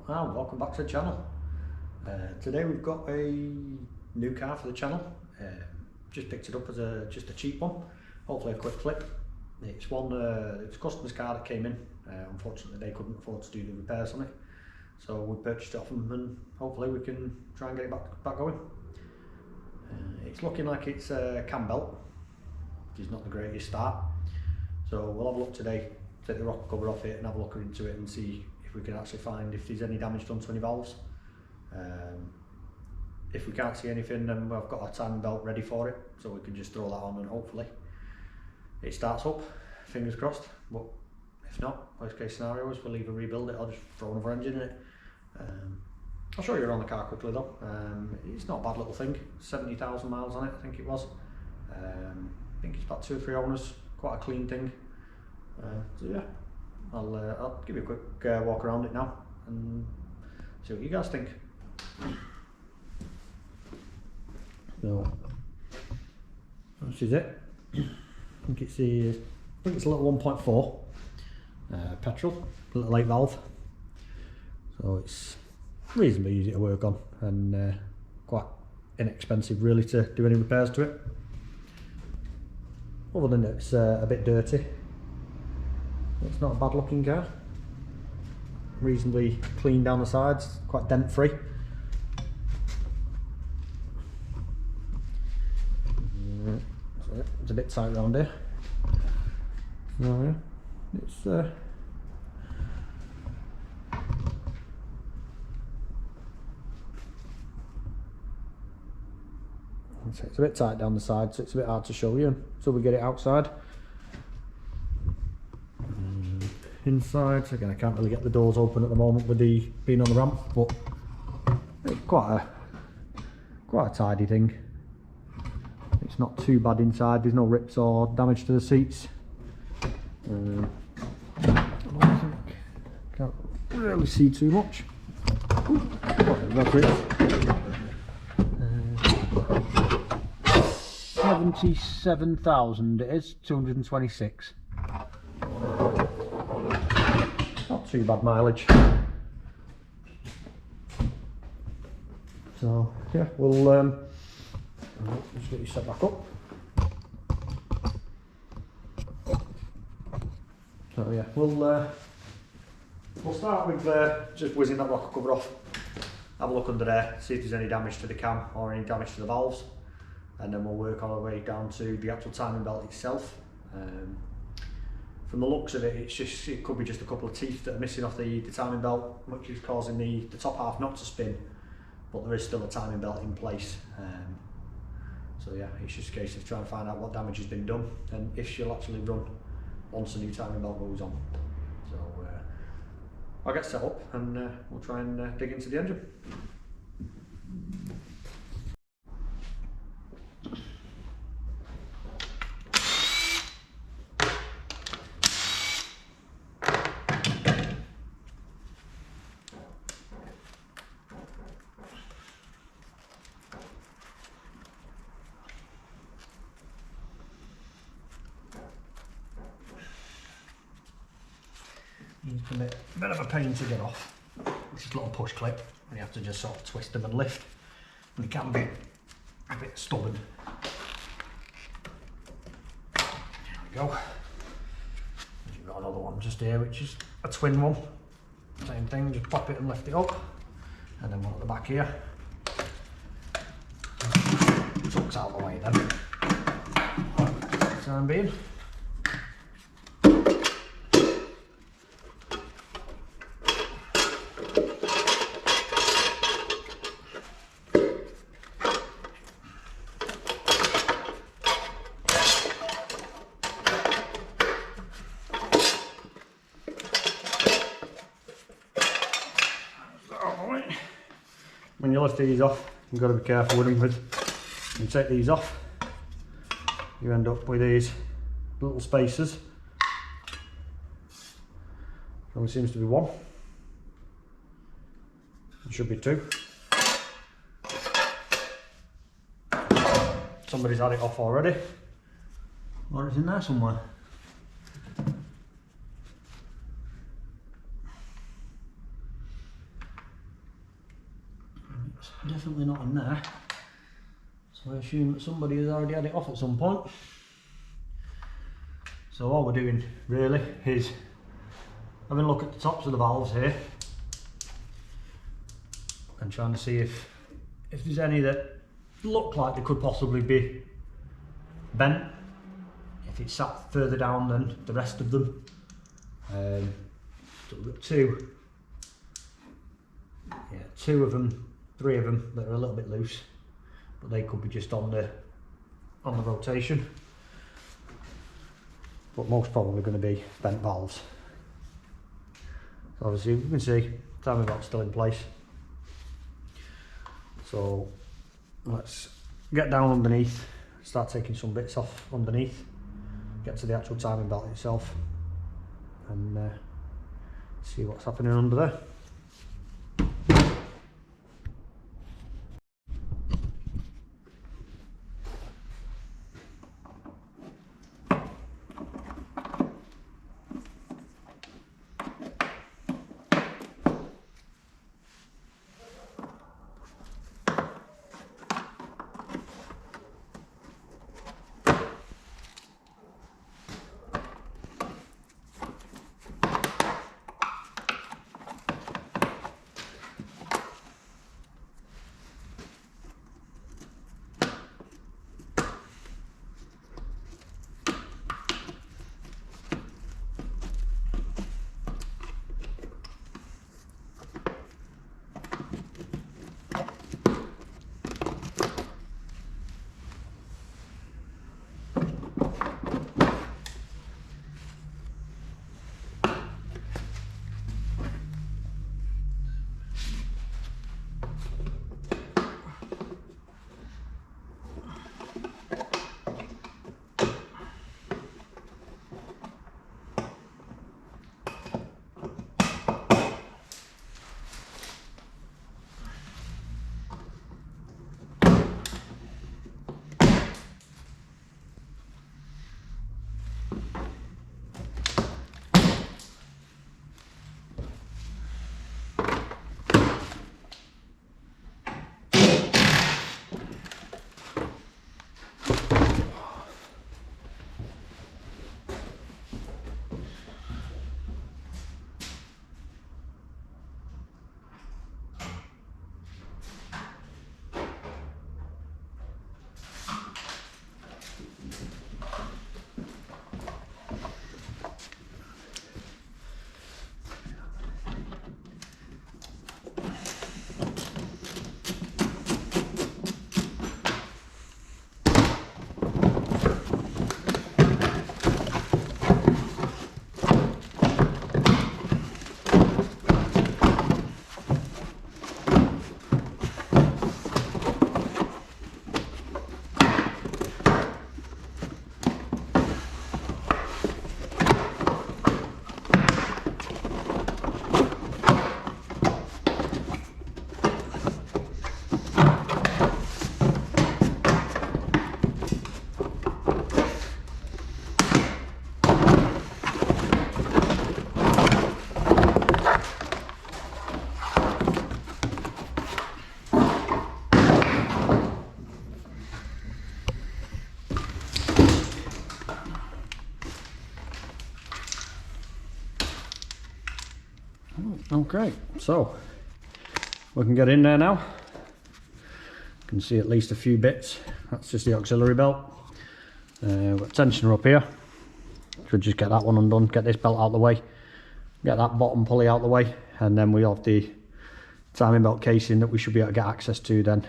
and welcome back to the channel. Today we've got a new car for the channel. Just picked it up as just a cheap one, hopefully a quick flip. It's it's a customer's car that came in. Unfortunately they couldn't afford to do the repairs on it, so we purchased it off them and hopefully we can try and get it back going. It's looking like it's a cam belt, which is not the greatest start, so we'll have a look today, take the rocker cover off it and have a look into it and see if we can actually find if there's any damage done to any valves. If we can't see anything, then I've got our timing belt ready for it, so we can just throw that on and hopefully it starts up, fingers crossed. But if not, worst case scenario is we'll either rebuild it or just throw another engine in it. I'll show you around the car quickly though. It's not a bad little thing, 70,000 miles on it I think it was. I think it's about 2 or 3 owners, quite a clean thing. So yeah, I'll give you a quick walk around it now and see what you guys think. So this is it. I think it's a little 1.4 petrol, little 8 valve. So it's reasonably easy to work on and quite inexpensive really to do any repairs to it. Other than it's a bit dirty, it's not a bad looking car. Reasonably clean down the sides, quite dent free. So it's a bit tight around here. Oh yeah, it's a bit tight down the side, so it's a bit hard to show you until we get it outside. Inside, so again I can't really get the doors open at the moment with the being on the ramp, but it's quite a tidy thing. It's not too bad inside, there's no rips or damage to the seats. Can't really see too much. 77,000 it is, 226. Not too bad mileage. So yeah, we'll just get you set back up. So yeah, we'll start with just whizzing that rocker cover off, have a look under there, see if there's any damage to the cam or any damage to the valves, and then we'll work our way down to the actual timing belt itself. From the looks of it, it could be just a couple of teeth that are missing off the timing belt, which is causing the top half not to spin, but there is still a timing belt in place. So yeah, it's just a case of trying to find out what damage has been done and if she'll actually run once the new timing belt goes on. So I'll get set up and we'll try and dig into the engine. It's a bit of a pain to get off. It's just a little push clip, and you have to just sort of twist them and lift. And they can be a bit stubborn. There we go. You've got another one just here, which is a twin one. Same thing, just pop it and lift it up. And then one at the back here. Tucks out the way then. For the time being. When you lift these off, you've got to be careful with them. When you take these off, you end up with these little spacers. Only seems to be one. It should be 2. Somebody's had it off already, or it's in there somewhere. definitely not in there. So I assume that somebody has already had it off at some point. So all we're doing really is having a look at the tops of the valves here and trying to see if there's any that look like they could possibly be bent, if it's sat further down than the rest of them. So we've got two of them, three of them that are a little bit loose, but they could be just on the rotation. But most probably going to be bent valves. So obviously you can see timing belt's still in place. So let's get down underneath, start taking some bits off underneath, get to the actual timing belt itself, and see what's happening under there. Okay, so we can get in there now. You can see at least a few bits. That's just the auxiliary belt. We've got tensioner up here. Should just get that one undone, get this belt out of the way, get that bottom pulley out of the way, and then we have the timing belt casing that we should be able to get access to then.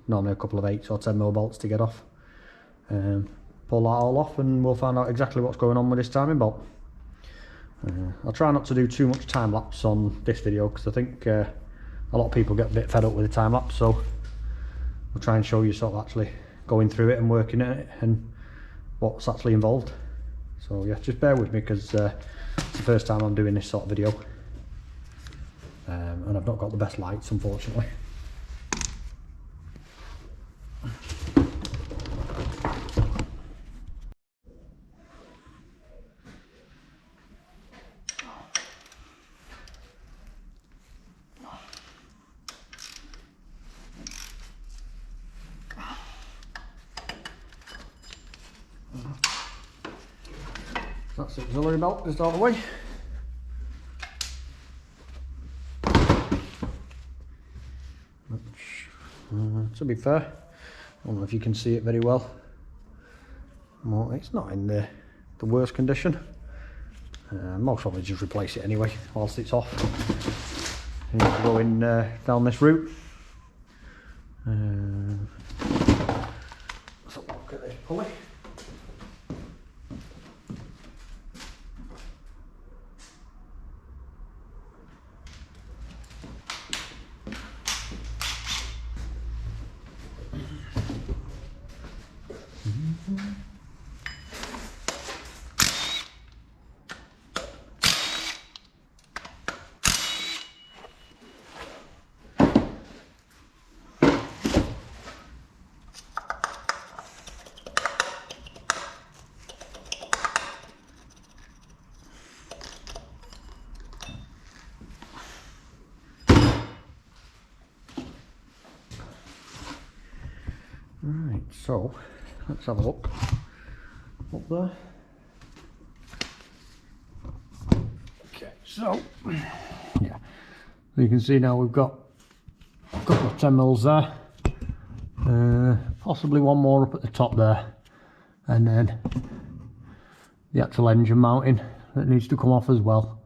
Normally a couple of 8 or 10mm bolts to get off. Pull that all off and we'll find out exactly what's going on with this timing belt. I'll try not to do too much time lapse on this video because I think a lot of people get a bit fed up with the time lapse, so we'll try and show you sort of actually going through it and working at it and what's actually involved. So yeah, just bear with me because it's the first time I'm doing this sort of video, and I've not got the best lights unfortunately. That's the auxiliary belt just out of the way. Which, to be fair, I don't know if you can see it very well. Well, it's not in the worst condition. Most probably just replace it anyway whilst it's off. Going down this route. Let's have a look at this pulley. Right, so let's have a look up there. Okay, so yeah, you can see now we've got a couple of 10mm there, possibly one more up at the top there, and then the actual engine mounting that needs to come off as well.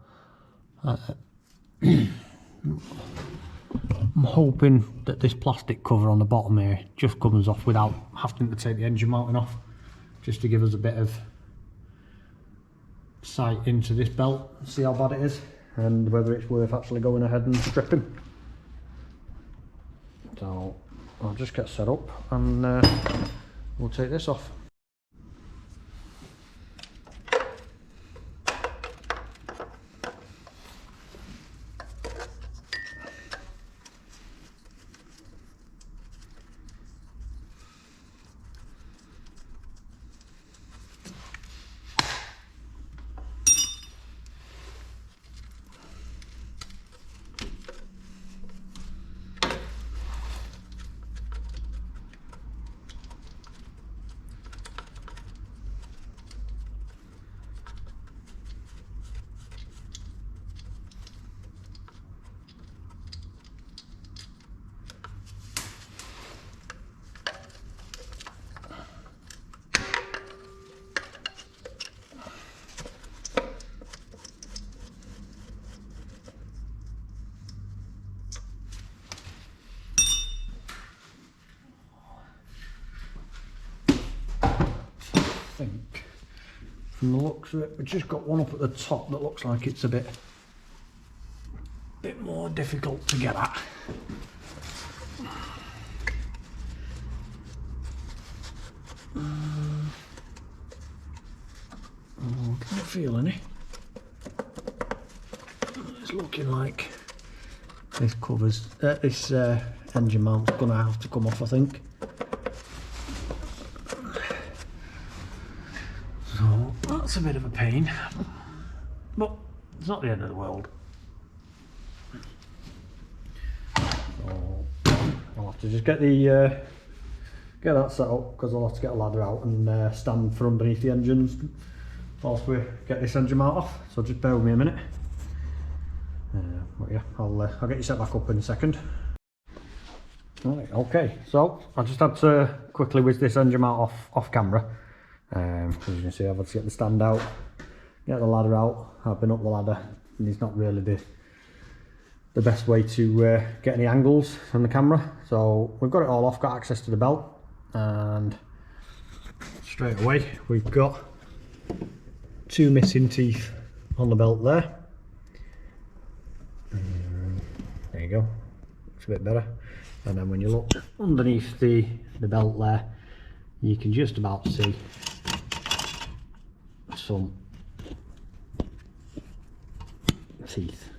I'm hoping that this plastic cover on the bottom here just comes off without having to take the engine mounting off, just to give us a bit of sight into this belt, see how bad it is and whether it's worth actually going ahead and stripping. So I'll just get set up and we'll take this off. I think from the looks of it, we've just got one up at the top that looks like it's a bit more difficult to get at. Can't feel any. It's looking like this covers this engine mount's gonna have to come off, I think. So that's a bit of a pain, but it's not the end of the world. So I'll have to just get the get that set up, because I'll have to get a ladder out and stand for underneath the engines whilst we get this engine mount off. So just bear with me a minute. But yeah, I'll get you set back up in a second. Right, okay, so I just had to quickly whiz this engine mount off camera. As you can see, I've had to get the stand out, get the ladder out. I've been up the ladder and it's not really the best way to get any angles from the camera. So we've got it all off, got access to the belt, and straight away we've got 2 missing teeth on the belt there. There you go, looks a bit better. And then when you look underneath the belt there, you can just about see some teeth.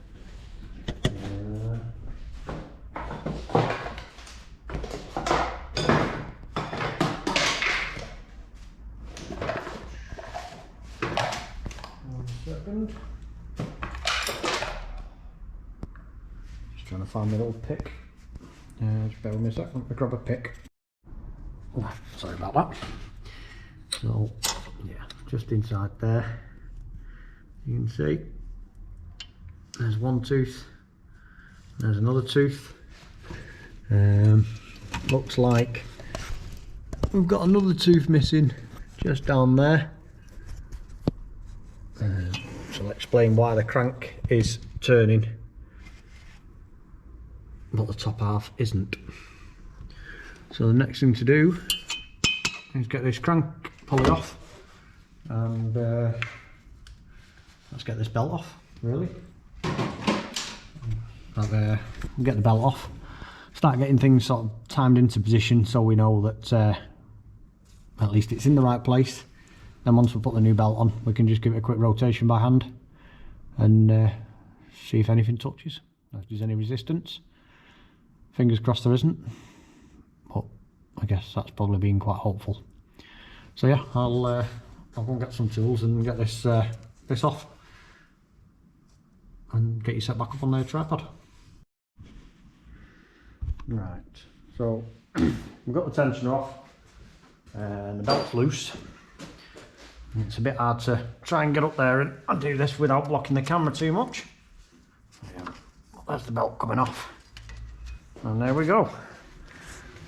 One second. Just trying to find my little pick. Just bear with me a second, let me grab a pick. Oh, sorry about that. So, yeah, just inside there, You can see there's one tooth, there's another tooth. Looks like we've got another tooth missing just down there. So I'll explain why the crank is turning but the top half isn't. So the next thing to do is get this crank pulley off, and let's get this belt off, really. Get the belt off, start getting things sort of timed into position so we know that at least it's in the right place. Then once we put the new belt on, we can just give it a quick rotation by hand and see if anything touches, if there's any resistance. Fingers crossed there isn't, but I guess that's probably being quite hopeful. So yeah, I'll go and get some tools and get this this off and get you set back up on the tripod. Right, so we've got the tensioner off and the belt's loose. It's a bit hard to try and get up there and do this without blocking the camera too much. Yeah, there's the belt coming off, and there we go.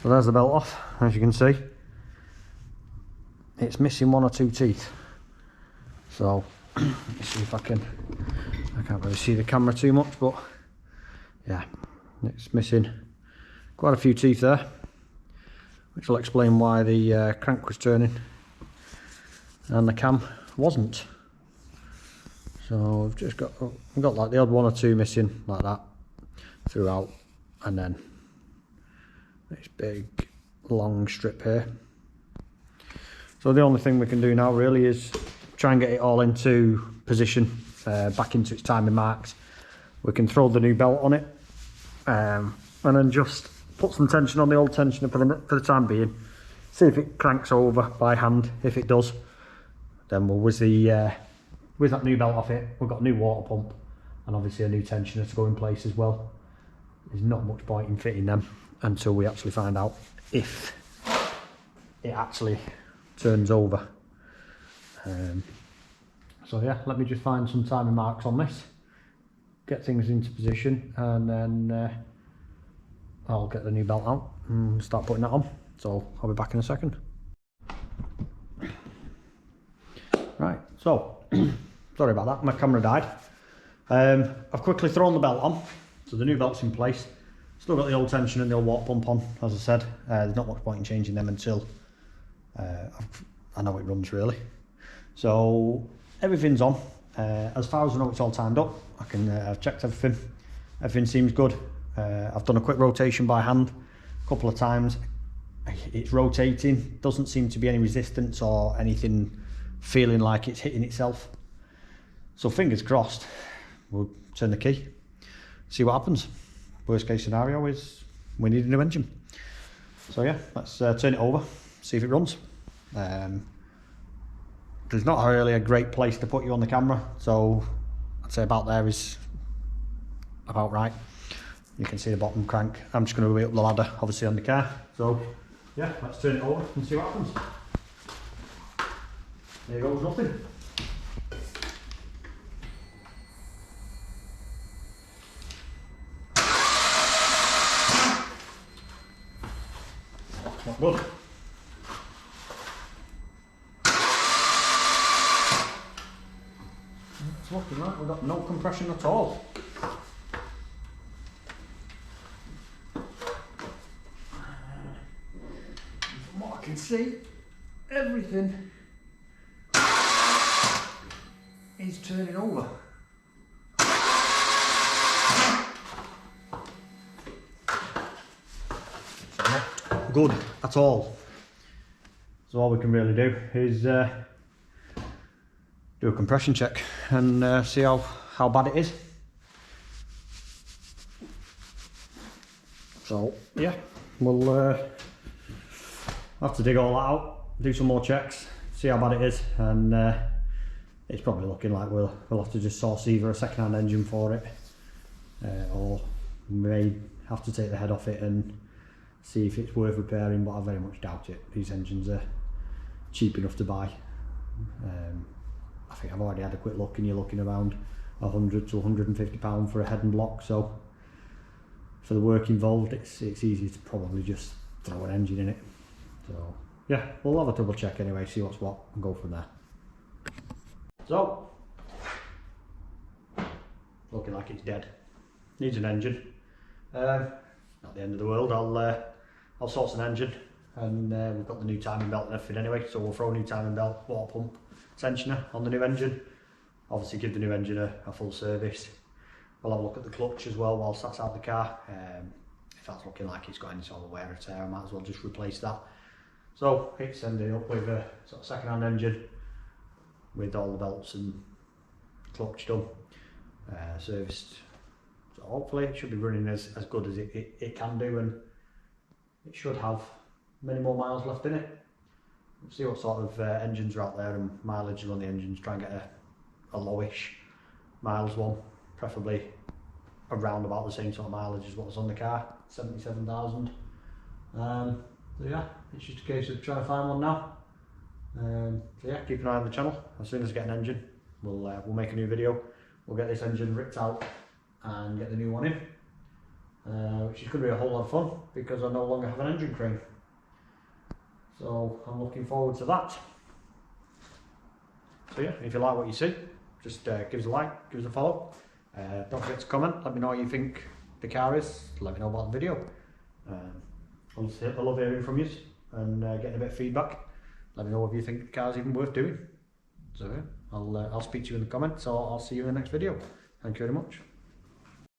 So there's the belt off. As you can see, it's missing one or two teeth. So let's see if I can't really see the camera too much, but yeah, it's missing quite a few teeth there, which will explain why the crank was turning and the cam wasn't. So we've got like the odd one or two missing like that throughout, and then this big long strip here. So the only thing we can do now really is try and get it all into position, back into its timing marks. We can throw the new belt on it, and then just put some tension on the old tensioner for the time being. See if it cranks over by hand. If it does, then we'll whiz that new belt off it. We've got a new water pump and obviously a new tensioner to go in place as well. There's not much point in fitting them until we actually find out if it actually turns over. So yeah, let me just find some timing marks on this, get things into position, and then I'll get the new belt out and start putting that on. So I'll be back in a second. Right, so sorry about that, my camera died. I've quickly thrown the belt on, so the new belt's in place. Still got the old tension and the old water pump on, as I said. There's not much point in changing them until I know it runs really. So everything's on. As far as I know, it's all timed up. I've checked everything. Everything seems good. I've done a quick rotation by hand a couple of times. It's rotating, doesn't seem to be any resistance or anything feeling like it's hitting itself. So fingers crossed, we'll turn the key, see what happens. Worst case scenario is we need a new engine. So yeah, let's turn it over, see if it runs. There's not really a great place to put you on the camera, so I'd say about there is about right. You can see the bottom crank. I'm just going to go way up the ladder, obviously on the car. So yeah, let's turn it over and see what happens. There goes nothing. Not good. It's looking like we've got no compression at all. From what I can see, everything is turning over. Not good at all. So all we can really do is do a compression check and see how bad it is. So yeah, we'll have to dig all that out, do some more checks, see how bad it is, and it's probably looking like we'll have to just source either a second-hand engine for it, or we may have to take the head off it and see if it's worth repairing, but I very much doubt it. These engines are cheap enough to buy. I think I've already had a quick look, and you're looking around £100 to £150 for a head and block. So for the work involved, it's easy to probably just throw an engine in it. So yeah, we'll have a double check anyway, see what's what, and go from there. So looking like it's dead. Needs an engine. Not the end of the world. I'll source an engine, and we've got the new timing belt and everything anyway, so we'll throw a new timing belt, water pump, tensioner on the new engine. Obviously give the new engine a full service. We'll have a look at the clutch as well whilst that's out the car. If that's looking like it's got any sort of wear or tear, I might as well just replace that. So it's ending up with a sort of second-hand engine with all the belts and clutch done, serviced. So hopefully it should be running as good as it can do, and it should have many more miles left in it. We'll see what sort of engines are out there and mileage on the engines. Try and get a lowish miles one, preferably around about the same sort of mileage as what was on the car, 77,000. So yeah, it's just a case of trying to find one now. So yeah, keep an eye on the channel. As soon as I get an engine, we'll make a new video. We'll get this engine ripped out and get the new one in, which is going to be a whole lot of fun because I no longer have an engine crane. So I'm looking forward to that. So yeah, if you like what you see, just give us a like, give us a follow. Don't forget to comment, let me know what you think the car is, let me know about the video. Honestly, I love hearing from you and getting a bit of feedback. Let me know if you think the car's even worth doing. So yeah, I'll speak to you in the comments, or I'll see you in the next video. Thank you very much.